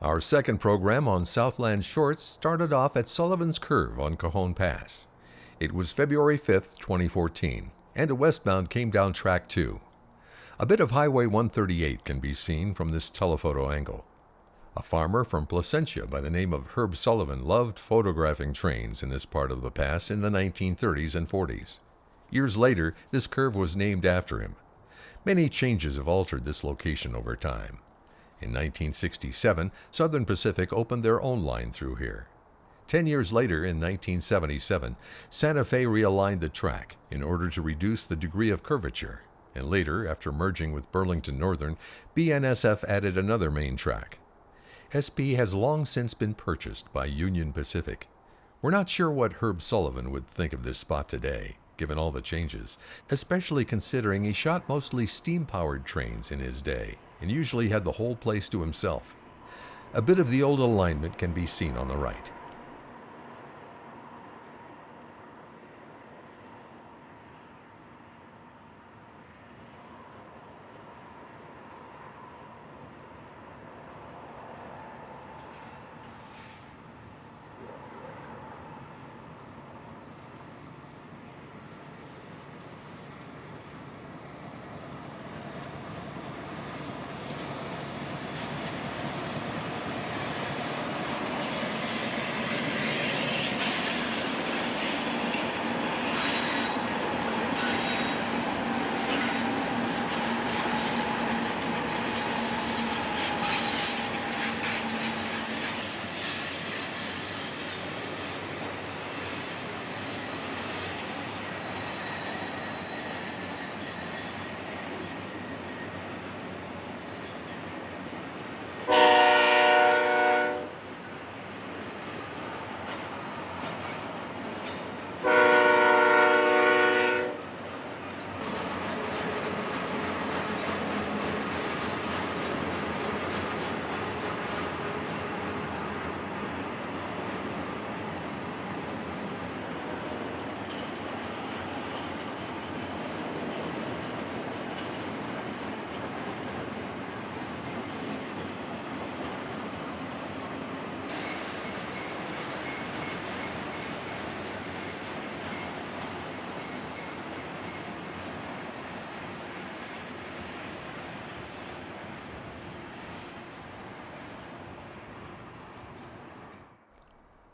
Our second program on Southland Shorts started off at Sullivan's Curve on Cajon Pass. It was February 5th, 2014, and a westbound came down Track 2. A bit of Highway 138 can be seen from this telephoto angle. A farmer from Placentia by the name of Herb Sullivan loved photographing trains in this part of the pass in the 1930s and 40s. Years later, this curve was named after him. Many changes have altered this location over time. In 1967, Southern Pacific opened their own line through here. 10 years later, in 1977, Santa Fe realigned the track in order to reduce the degree of curvature, and later, after merging with Burlington Northern, BNSF added another main track. SP has long since been purchased by Union Pacific. We're not sure what Herb Sullivan would think of this spot today, given all the changes, especially considering he shot mostly steam-powered trains in his day and usually had the whole place to himself. A bit of the old alignment can be seen on the right.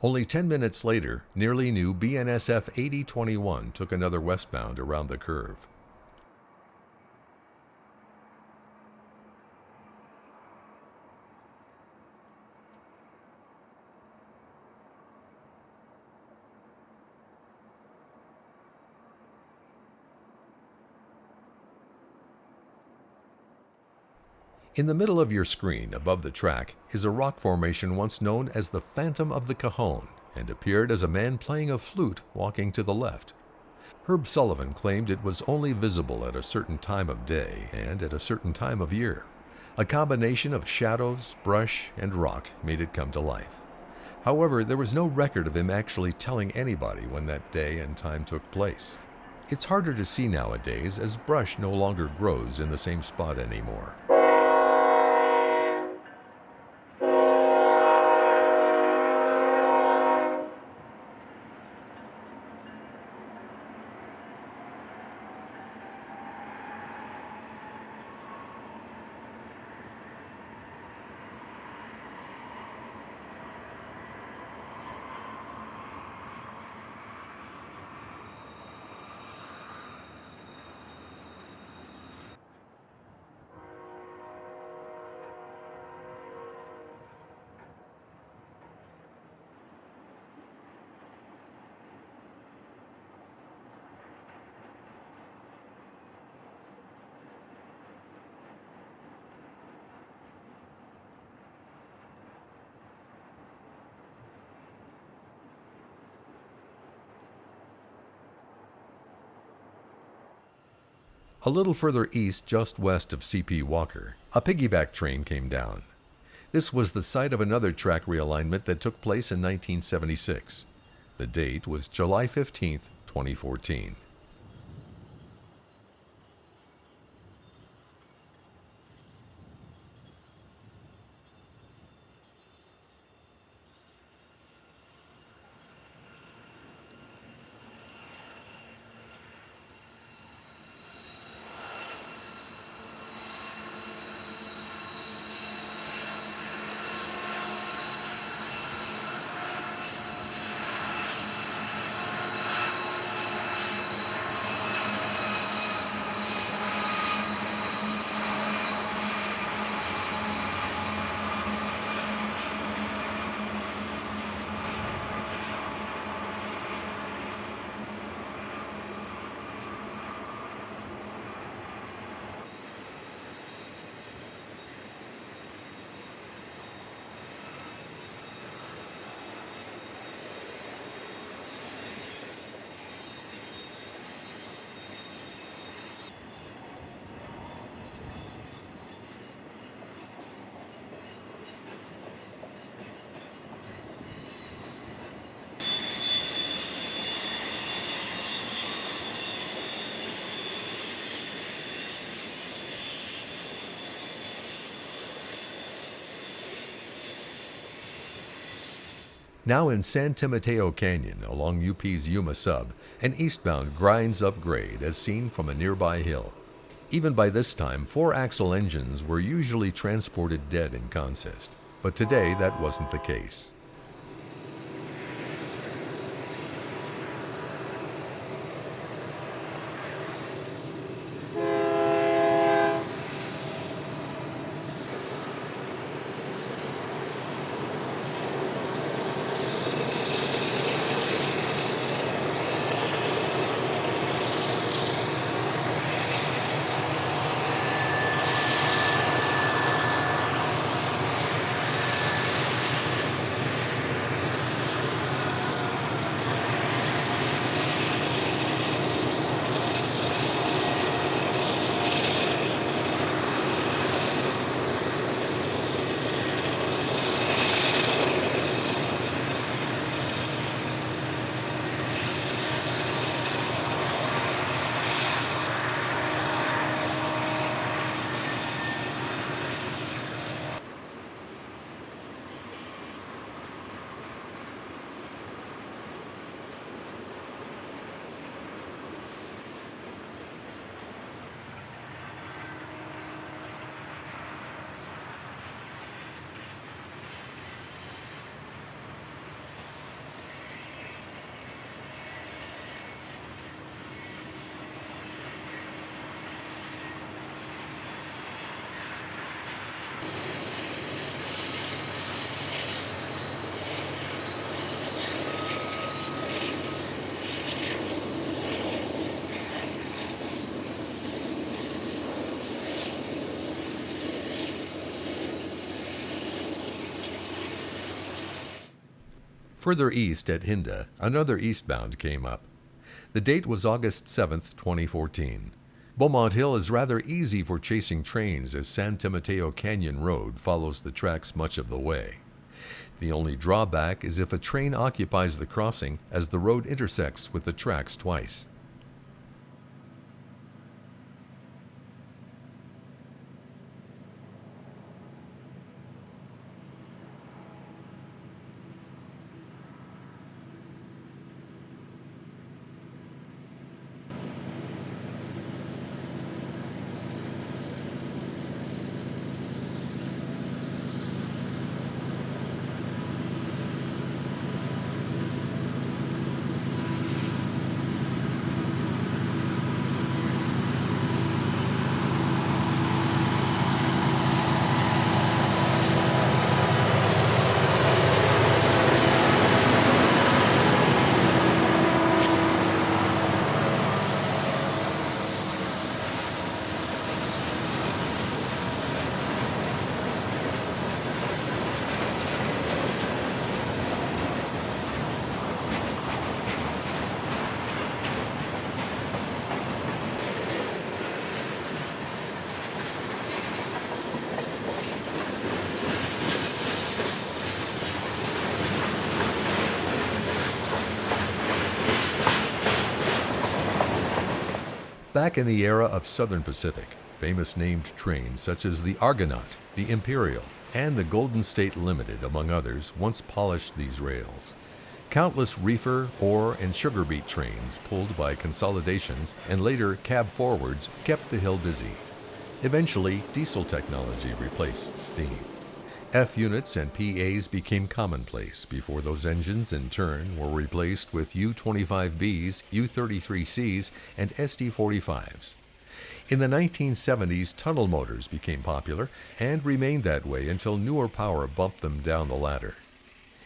Only 10 minutes later, nearly new BNSF 8021 took another westbound around the curve. In the middle of your screen, above the track, is a rock formation once known as the Phantom of the Cajon, and appeared as a man playing a flute walking to the left. Herb Sullivan claimed it was only visible at a certain time of day and at a certain time of year. A combination of shadows, brush, and rock made it come to life. However, there was no record of him actually telling anybody when that day and time took place. It's harder to see nowadays as brush no longer grows in the same spot anymore. A little further east, just west of C.P. Walker, a piggyback train came down. This was the site of another track realignment that took place in 1976. The date was July 15, 2014. Now in San Mateo Canyon along UP's Yuma Sub, an eastbound grinds up grade as seen from a nearby hill. Even by this time, 4-axle engines were usually transported dead in consist, but today that wasn't the case. Further east at Hinda, another eastbound came up. The date was August 7, 2014. Beaumont Hill is rather easy for chasing trains as San Mateo Canyon Road follows the tracks much of the way. The only drawback is if a train occupies the crossing as the road intersects with the tracks twice. Back in the era of Southern Pacific, famous named trains such as the Argonaut, the Imperial, and the Golden State Limited, among others, once polished these rails. Countless reefer, ore, and sugar beet trains pulled by consolidations and later cab forwards kept the hill busy. Eventually, diesel technology replaced steam. F units and PAs became commonplace before those engines in turn were replaced with U-25Bs, U-33Cs, and SD-45s. In the 1970s, tunnel motors became popular and remained that way until newer power bumped them down the ladder.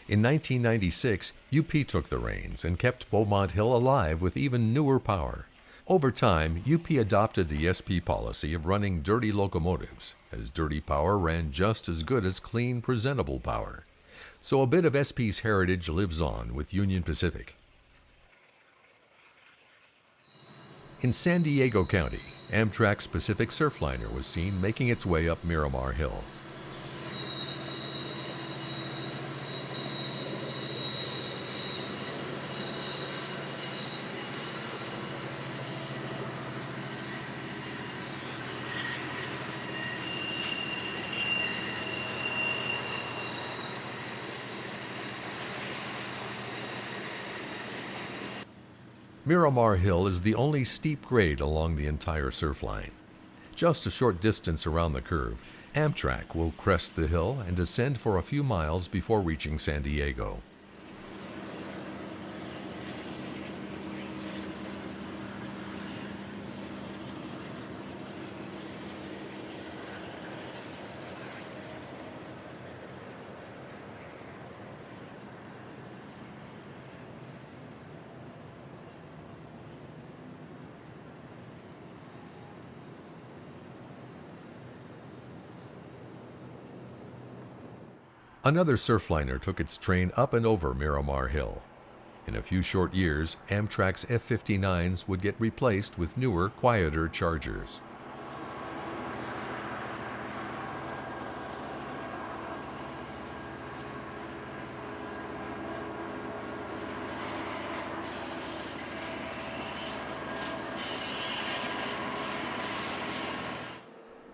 In 1996, UP took the reins and kept Beaumont Hill alive with even newer power. Over time, UP adopted the SP policy of running dirty locomotives, as dirty power ran just as good as clean, presentable power. So a bit of SP's heritage lives on with Union Pacific. In San Diego County, Amtrak's Pacific Surfliner was seen making its way up Miramar Hill. Miramar Hill is the only steep grade along the entire surf line. Just a short distance around the curve, Amtrak will crest the hill and descend for a few miles before reaching San Diego. Another surfliner took its train up and over Miramar Hill. In a few short years, Amtrak's F-59s would get replaced with newer, quieter Chargers.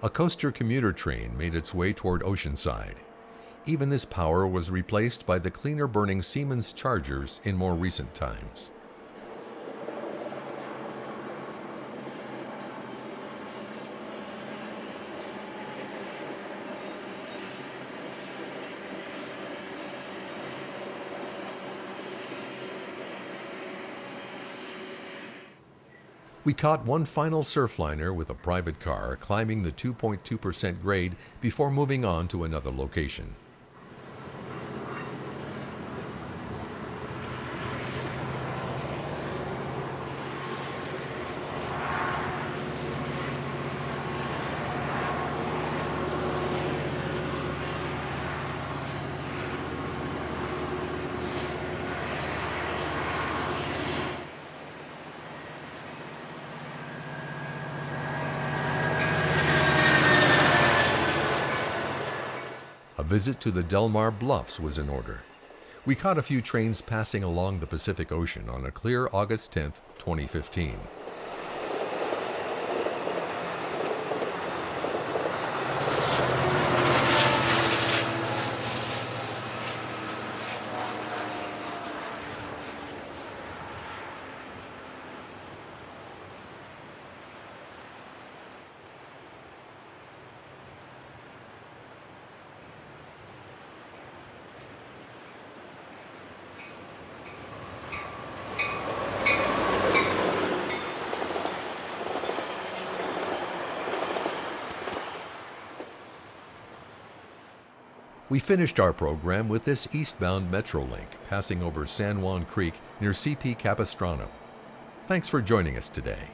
A coaster commuter train made its way toward Oceanside. Even this power was replaced by the cleaner-burning Siemens Chargers in more recent times. We caught one final surfliner with a private car climbing the 2.2% grade before moving on to another location. A visit to the Del Mar Bluffs was in order. We caught a few trains passing along the Pacific Ocean on a clear August 10, 2015. We finished our program with this eastbound Metrolink passing over San Juan Creek near CP Capistrano. Thanks for joining us today.